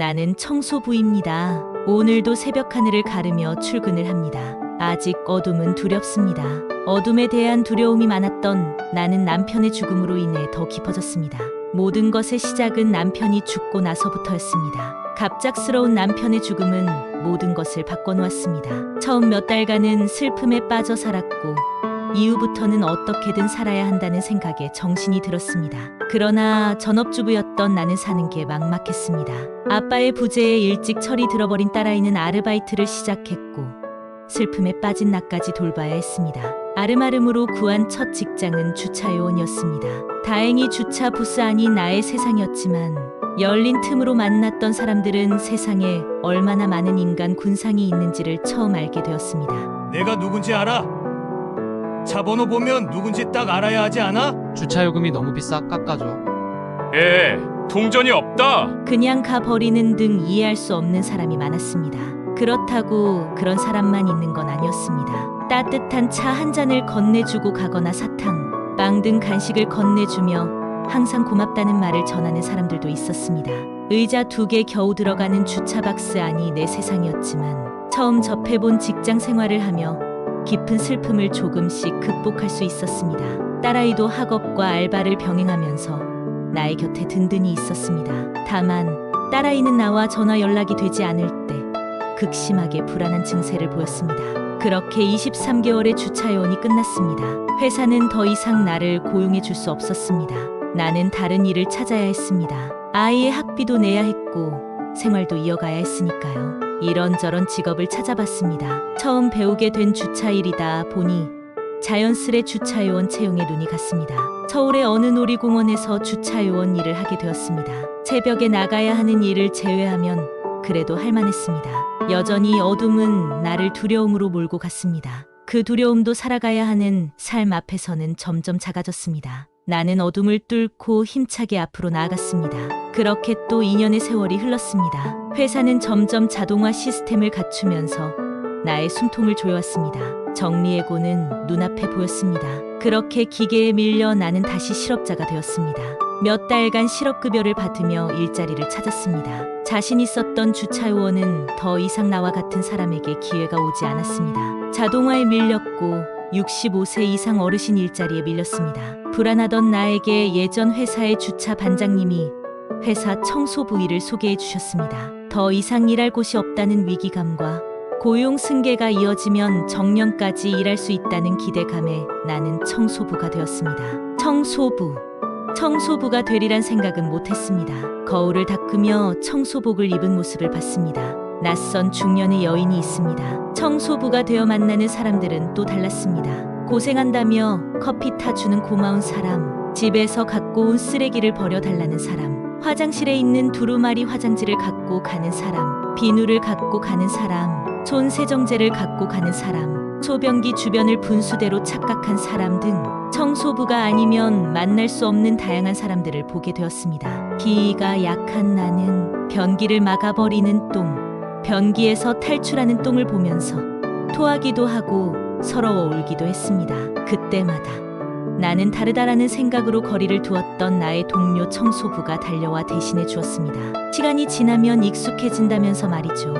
나는 청소부입니다. 오늘도 새벽 하늘을 가르며 출근을 합니다. 아직 어둠은 두렵습니다. 어둠에 대한 두려움이 많았던 나는 남편의 죽음으로 인해 더 깊어졌습니다. 모든 것의 시작은 남편이 죽고 나서부터였습니다. 갑작스러운 남편의 죽음은 모든 것을 바꿔놓았습니다. 처음 몇 달간은 슬픔에 빠져 살았고 이후부터는 어떻게든 살아야 한다는 생각에 정신이 들었습니다. 그러나 전업주부였던 나는 사는 게 막막했습니다. 아빠의 부재에 일찍 철이 들어버린 딸아이는 아르바이트를 시작했고 슬픔에 빠진 나까지 돌봐야 했습니다. 아름아름으로 구한 첫 직장은 주차요원이었습니다. 다행히 주차 부스 안이 나의 세상이었지만 열린 틈으로 만났던 사람들은 세상에 얼마나 많은 인간 군상이 있는지를 처음 알게 되었습니다. 내가 누군지 알아? 차 번호 보면 누군지 딱 알아야 하지 않아? 주차 요금이 너무 비싸 깎아줘. 동전이 없다. 그냥 가버리는 등 이해할 수 없는 사람이 많았습니다. 그렇다고 그런 사람만 있는 건 아니었습니다. 따뜻한 차 한 잔을 건네주고 가거나 사탕, 빵 등 간식을 건네주며 항상 고맙다는 말을 전하는 사람들도 있었습니다. 의자 2개 겨우 들어가는 주차 박스 안이 내 세상이었지만 처음 접해본 직장 생활을 하며 깊은 슬픔을 조금씩 극복할 수 있었습니다. 딸아이도 학업과 알바를 병행하면서 나의 곁에 든든히 있었습니다. 다만 딸아이는 나와 전화 연락이 되지 않을 때 극심하게 불안한 증세를 보였습니다. 그렇게 23개월의 주차요원이 끝났습니다. 회사는 더 이상 나를 고용해 줄 수 없었습니다. 나는 다른 일을 찾아야 했습니다. 아이의 학비도 내야 했고 생활도 이어가야 했으니까요. 이런저런 직업을 찾아봤습니다. 처음 배우게 된 주차일이다 보니 자연스레 주차요원 채용에 눈이 갔습니다. 서울의 어느 놀이공원에서 주차요원 일을 하게 되었습니다. 새벽에 나가야 하는 일을 제외하면 그래도 할만했습니다. 여전히 어둠은 나를 두려움으로 몰고 갔습니다. 그 두려움도 살아가야 하는 삶 앞에서는 점점 작아졌습니다. 나는 어둠을 뚫고 힘차게 앞으로 나아갔습니다. 그렇게 또 2년의 세월이 흘렀습니다. 회사는 점점 자동화 시스템을 갖추면서 나의 숨통을 조여왔습니다. 정리해고는 눈앞에 보였습니다. 그렇게 기계에 밀려 나는 다시 실업자가 되었습니다. 몇 달간 실업급여를 받으며 일자리를 찾았습니다. 자신 있었던 주차요원은 더 이상 나와 같은 사람에게 기회가 오지 않았습니다. 자동화에 밀렸고 65세 이상 어르신 일자리에 밀렸습니다. 불안하던 나에게 예전 회사의 주차 반장님이 회사 청소부 일을 소개해 주셨습니다. 더 이상 일할 곳이 없다는 위기감과 고용 승계가 이어지면 정년까지 일할 수 있다는 기대감에 나는 청소부가 되었습니다. 청소부가 되리란 생각은 못했습니다. 거울을 닦으며 청소복을 입은 모습을 봤습니다. 낯선 중년의 여인이 있습니다. 청소부가 되어 만나는 사람들은 또 달랐습니다. 고생한다며 커피 타주는 고마운 사람, 집에서 갖고 온 쓰레기를 버려달라는 사람, 화장실에 있는 두루마리 화장지를 갖고 가는 사람, 비누를 갖고 가는 사람, 손세정제를 갖고 가는 사람, 소변기 주변을 분수대로 착각한 사람 등 청소부가 아니면 만날 수 없는 다양한 사람들을 보게 되었습니다. 기가 약한 나는 변기를 막아버리는 똥, 변기에서 탈출하는 똥을 보면서 토하기도 하고 서러워 울기도 했습니다. 그때마다 나는 다르다라는 생각으로 거리를 두었던 나의 동료 청소부가 달려와 대신해 주었습니다. 시간이 지나면 익숙해진다면서 말이죠.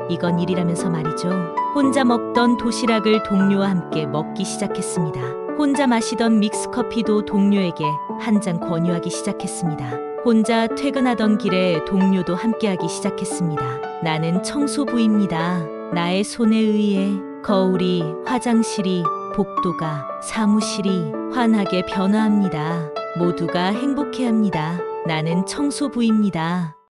이건 일이라면서 말이죠. 혼자 먹던 도시락을 동료와 함께 먹기 시작했습니다. 혼자 마시던 믹스커피도 동료에게 한 잔 권유하기 시작했습니다. 혼자 퇴근하던 길에 동료도 함께하기 시작했습니다. 나는 청소부입니다. 나의 손에 의해 거울이, 화장실이, 복도가, 사무실이 환하게 변화합니다. 모두가 행복해합니다. 나는 청소부입니다.